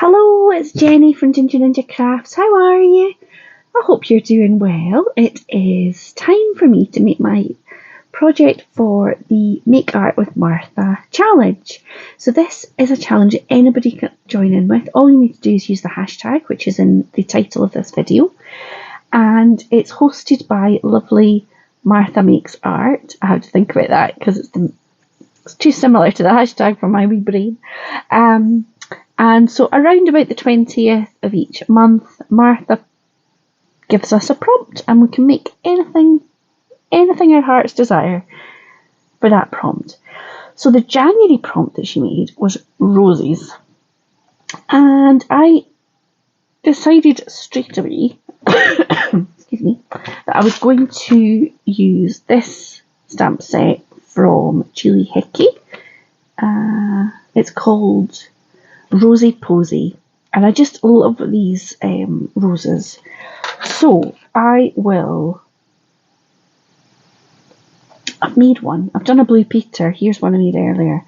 Hello, it's Jenny from Ginger Ninja Crafts. How are you? I hope you're doing well. It is time for me to make my project for the Make Art with Martha challenge. So this is a challenge that anybody can join in with. All you need to do is use the hashtag, which is in the title of this video. And it's hosted by lovely Martha Makes Art. I have to think about that because it's too similar to the hashtag for my wee brain. And so around about the 20th of each month, Martha gives us a prompt and we can make anything our hearts desire for that prompt. So the January prompt that she made was roses. And I decided straight away excuse me, that I was going to use this stamp set from Julie Hickey. It's called Rosy Posy, and I just love these roses. So I've made one. I've done a Blue Peter. Here's one I made earlier,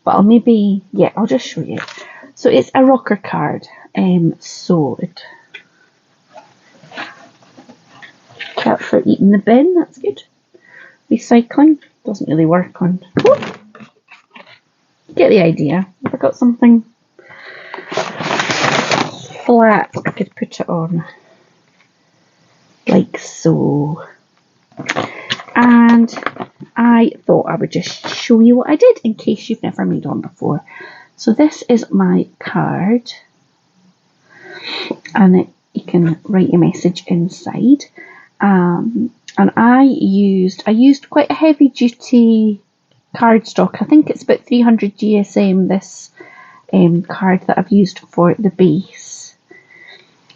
but I'll just show you. So it's a rocker card. Kept for eating the bin. That's good. Recycling doesn't really work on. Get the idea. If I got something flat, I could put it on like so. And I thought I would just show you what I did in case you've never made one before. So this is my card, and you can write a message inside. And I used quite a heavy duty cardstock. I think it's about 300 GSM, this card that I've used for the base.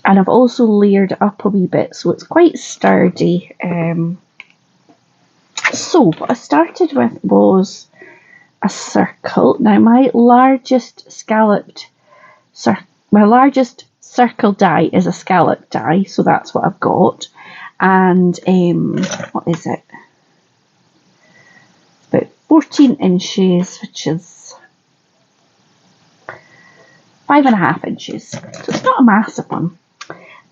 And I've also layered it up a wee bit, so it's quite sturdy. So what I started with was a circle. Now my largest circle die is a scallop die, so that's what I've got. And what is it? About 14 inches, which is 5.5 inches. So it's not a massive one.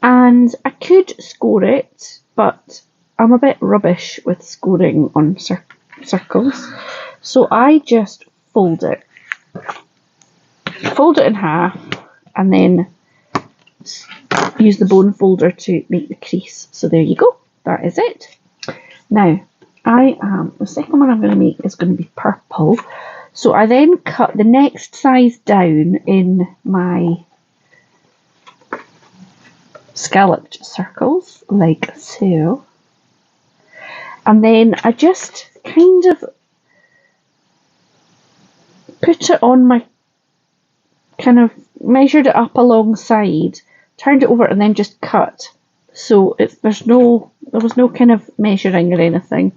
And I could score it, but I'm a bit rubbish with scoring on circles. So I just fold it in half, and then use the bone folder to make the crease. So there you go. That is it. Now, the second one I'm going to make is going to be purple. So I then cut the next size down in my scalloped circles, like so. And then I just kind of put it on my, kind of measured it up alongside, turned it over, and then just cut. So there was no kind of measuring or anything.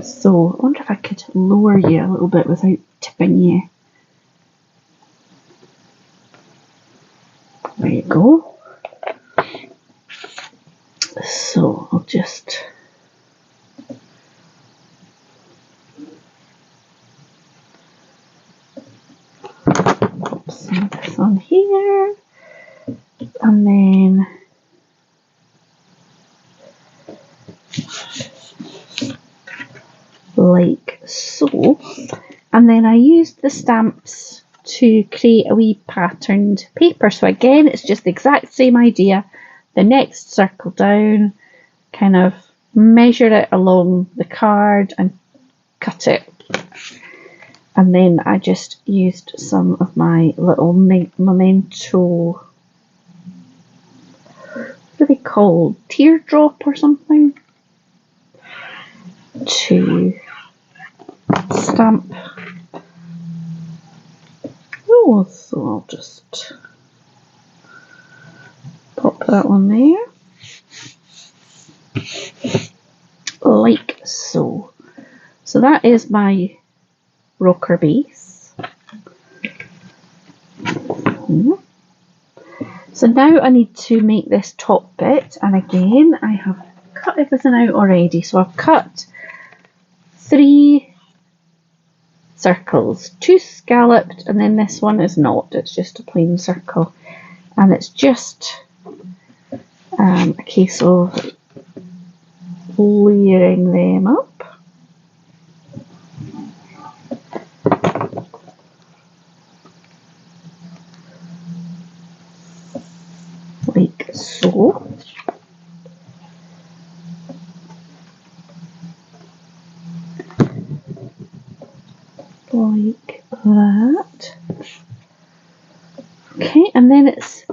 So I wonder if I could lower you a little bit without tipping you. There you go. So I'll just pop some of this on here, and then like so. And then I used the stamps to create a wee patterned paper. So again, it's just the exact same idea. The next circle down, kind of measure it along the card and cut it. And then I just used some of my little memento, what are they called? Teardrop or something? To stamp. Oh, so I'll just pop that one there, like so. So that is my rocker base. So now I need to make this top bit, and again I have cut everything out already. So I've cut 3 circles, 2 scalloped, and then this one is not, it's just a plain circle, and it's just a case of layering them up. Like so. Like that. Okay, and then it's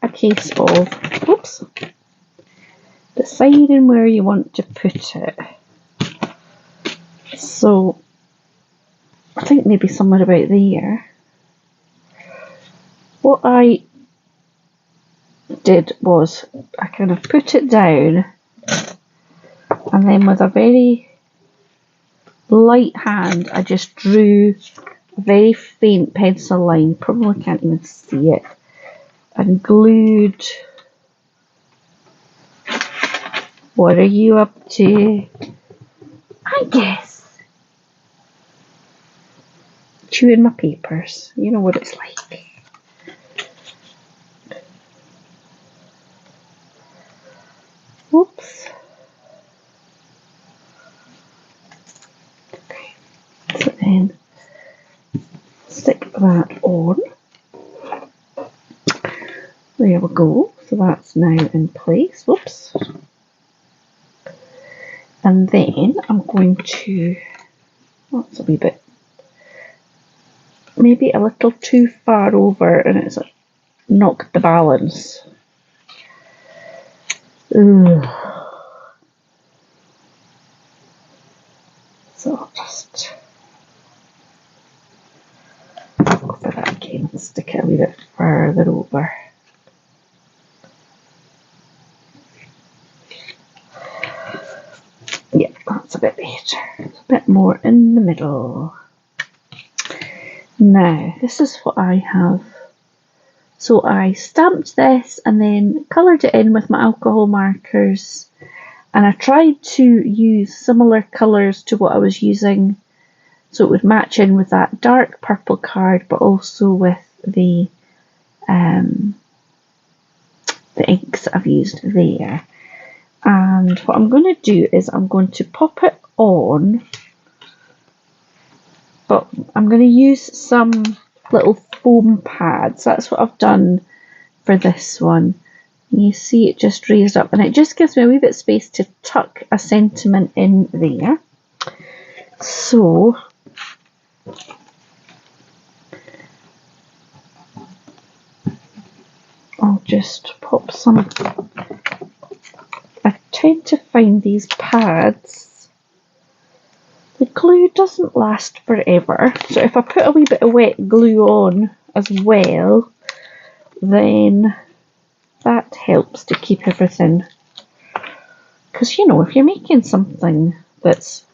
a case of, oops, deciding where you want to put it. So I think maybe somewhere about there. What I did was I kind of put it down, and then with a very light hand I just drew a very faint pencil line, probably can't even see it, and glued. What are you up to? I guess chewing my papers, you know what it's like. Oops. Okay, so then stick that on. There we go. So that's now in place. Whoops. And then I'm going to, that's a wee bit, maybe a little too far over, and it's knocked the balance. Ugh. So I'll just go for that again and stick it a wee bit further over. Yeah, that's a bit better. It's a bit more in the middle. Now, this is what I have. So I stamped this and then coloured it in with my alcohol markers, and I tried to use similar colours to what I was using so it would match in with that dark purple card, but also with the inks that I've used there. And what I'm going to do is I'm going to pop it on, but I'm going to use some little foam pads. That's what I've done for this one. You see it just raised up, and it just gives me a wee bit of space to tuck a sentiment in there. So I'll just pop some. I tend to find these pads, the glue doesn't last forever, so if I put a wee bit of wet glue on as well, then that helps to keep everything, because you know, if you're making something that's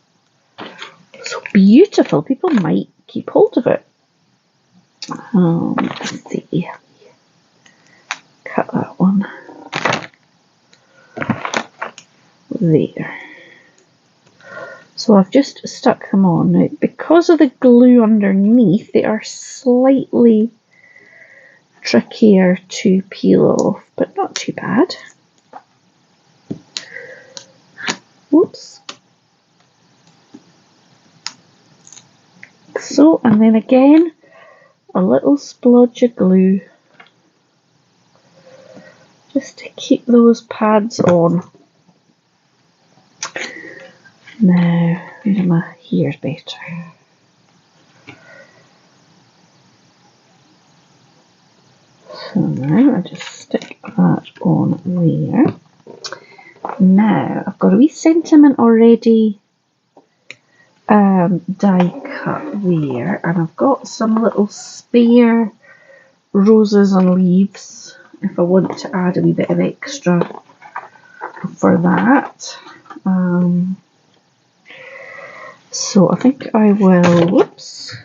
so beautiful, people might keep hold of it. Let's see, cut that one there. So I've just stuck them on. Now, because of the glue underneath, they are slightly trickier to peel off, but not too bad. Oops. So, and then again, a little splodge of glue just to keep those pads on. Now, where am I? Here's better. So now I just stick that on there. Now I've got a wee sentiment already die cut there, and I've got some little spare roses and leaves if I want to add a wee bit of extra for that. So I think I will, whoops,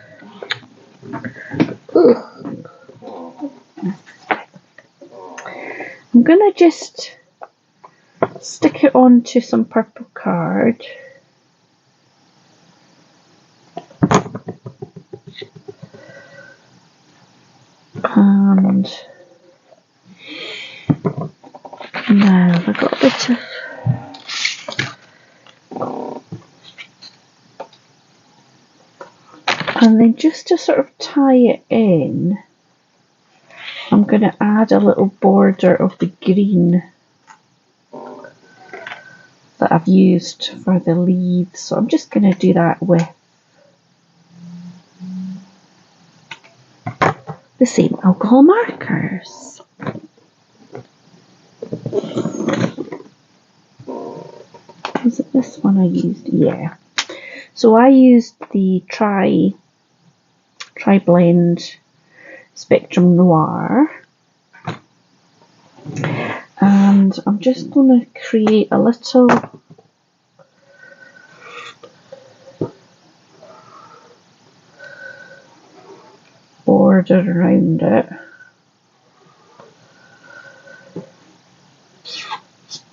I'm going to just stick it onto some purple card. And now I've got a bit of and then just to sort of tie it in, I'm going to add a little border of the green that I've used for the leaves. So I'm just going to do that with the same alcohol markers. Was it this one I used? Yeah. So I used the Tri-Blend Spectrum Noir. And I'm just going to create a little border around it.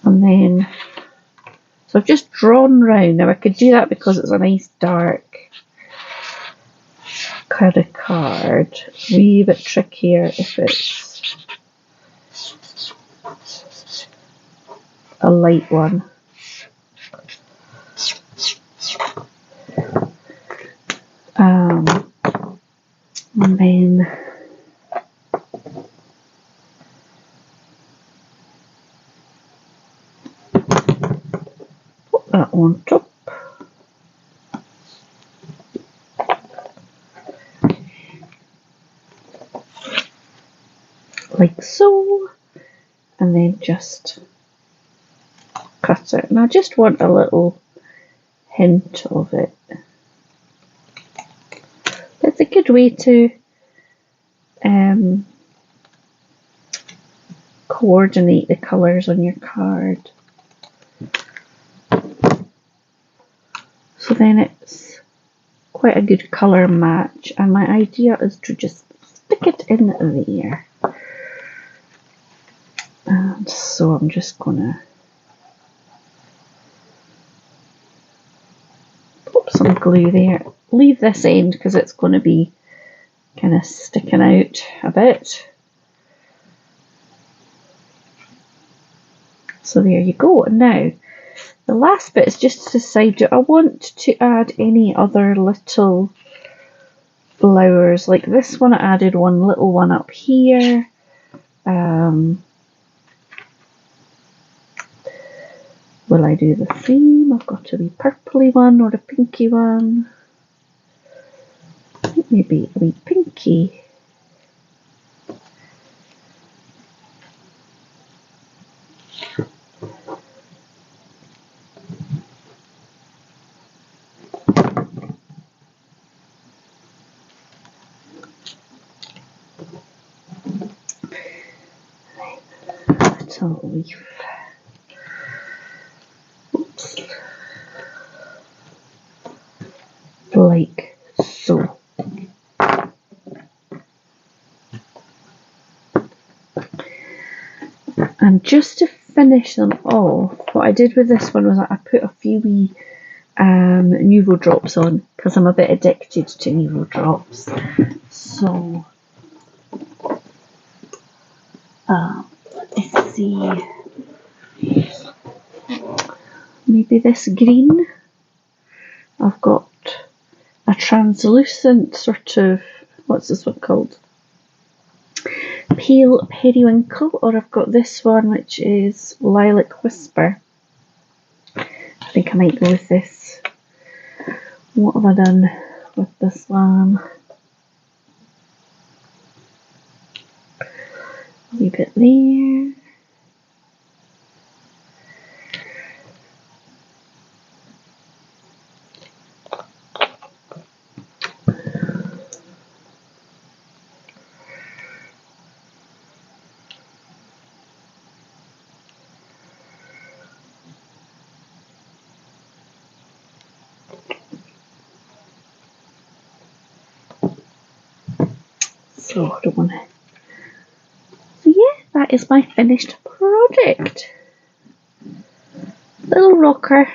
And then, so I've just drawn round. Now I could do that because it's a nice dark kind of card. Wee bit trickier if it's a light one. And then put that on top. Like so. And then just cut it. And I just want a little hint of it. It's a good way to coordinate the colours on your card. So then it's quite a good colour match, and my idea is to just stick it in there. And so I'm just gonna pop some glue there. Leave this end because it's going to be kind of sticking out a bit. So there you go. And now the last bit is just to decide, do I want to add any other little flowers? Like this one, I added one little one up here. Will I do the same? I've got a wee purpley one or a pinky one. Maybe a wee pinky. Little leaf. Oops. Like so. And just to finish them off, what I did with this one was I put a few wee Nuvo drops on because I'm a bit addicted to Nuvo drops. So let's see, maybe this green. I've got a translucent sort of, what's this one called? Pale Periwinkle, or I've got this one which is Lilac Whisper. I think I might go with this. What have I done with this one? A wee bit there. So I don't want to. So yeah, that is my finished project. Little rocker.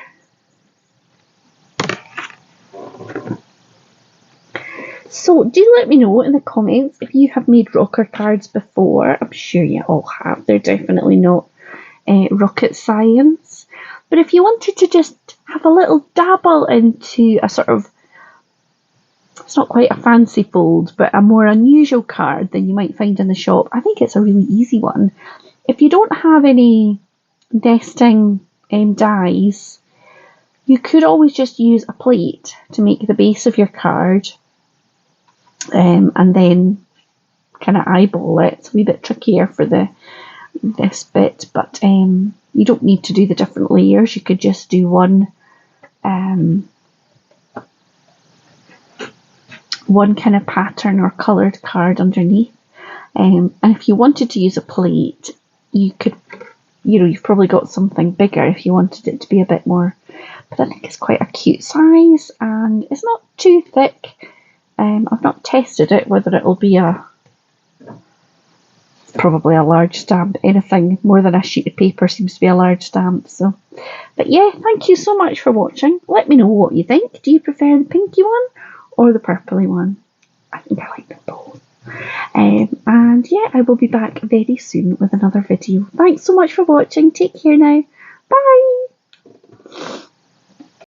So do let me know in the comments if you have made rocker cards before. I'm sure you all have. They're definitely not rocket science. But if you wanted to just have a little dabble into a sort of, it's not quite a fancy fold, but a more unusual card than you might find in the shop, I think it's a really easy one. If you don't have any nesting dies, you could always just use a plate to make the base of your card, and then kind of eyeball it. It's a wee bit trickier for this bit, but you don't need to do the different layers. You could just do one kind of pattern or coloured card underneath. And if you wanted to use a plate, you could, you've probably got something bigger if you wanted it to be a bit more, but I think it's quite a cute size and it's not too thick. I've not tested it, whether it'll be probably a large stamp. Anything more than a sheet of paper seems to be a large stamp. So, but yeah, thank you so much for watching. Let me know what you think. Do you prefer the pinky one or the purpley one? I think I like them both. And yeah, I will be back very soon with another video. Thanks so much for watching. Take care now. Bye.